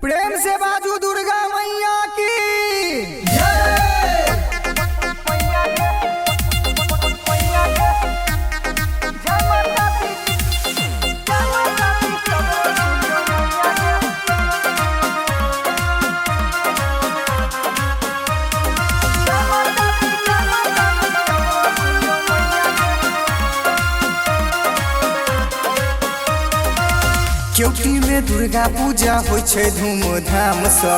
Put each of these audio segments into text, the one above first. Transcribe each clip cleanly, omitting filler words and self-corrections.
प्रेम से बाजू दुर्गा मैया की चौकी में दुर्गा पूजा होय छे धूमधाम से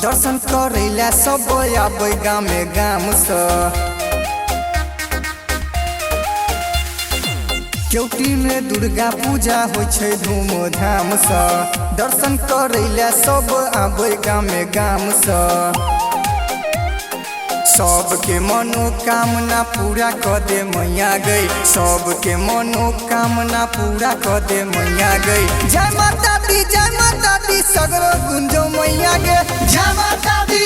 दर्शन करैला सब आबै गामे गाम से। चौकी में दुर्गा पूजा होय छे धूमधाम से दर्शन करैला सब आबै गामे गाम से। सबके मनोकामना पूरा कर दे मैया गई, सबके मनोकामना पूरा कर दे मैया गई। जय माता दी सगरो गुंजो मैया गे, जय माता दी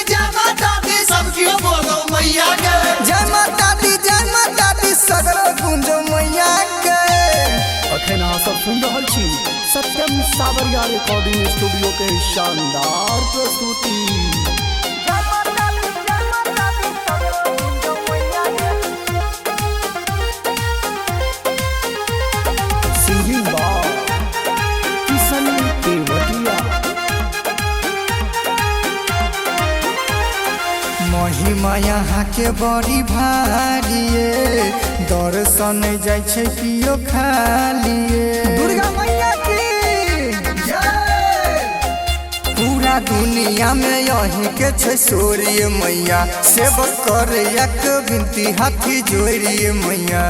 सबकी बोलो मैया गे। जय माता दी सगरो गुंजो मैया गे। अखन अहाँ सब सुन रहल छी सत्यम सावरिया रिकॉर्डिंग स्टूडियो के शानदार प्रस्तुति। Singing by Kishan Kevatiya. महिमा यहाँ के बड़ी भारी दर्शन जाय छे कियो खालिए। दुर्गा मैया की पूरा दुनिया में यही के छे सोरिए मैया, सेवक करे एक विनती हाथी जोड़िए मैया।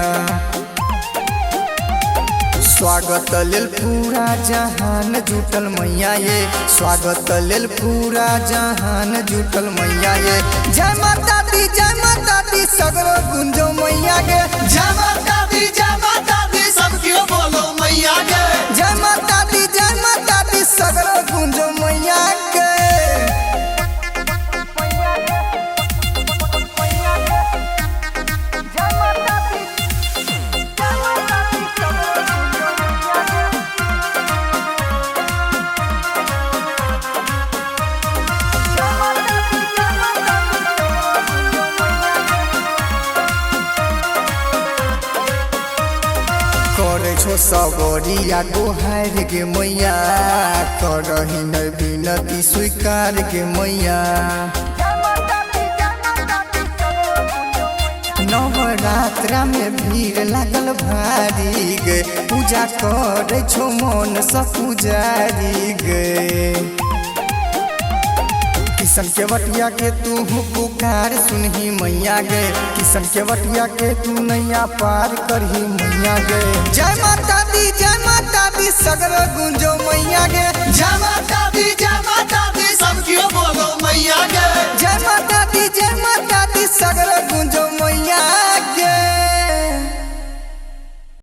स्वागत लेल पूरा जहान जुटल मैया ये, स्वागत लेल पूरा जहान जुटल मैया ये। जय माता दी सगरो गुंजो मैया गे, जय माता दी सबकी बोलो मैया गे। जय माता दी सगरो गुंजो मैया गे। करे छो सबरिया गोहार गे मैया, करही न विनती स्वीकार गे मैया। नवरात्रा में भीड़ लागल भारी गे, पूजा करे छो मन से पुजारी गे। किशन केवटिया के तू पुकार सुनही मैया गे, किशन केवटिया के तू नैया पार करही मैया गे। जय माता दी सगरो गुंजो मैया गे, जय माता दी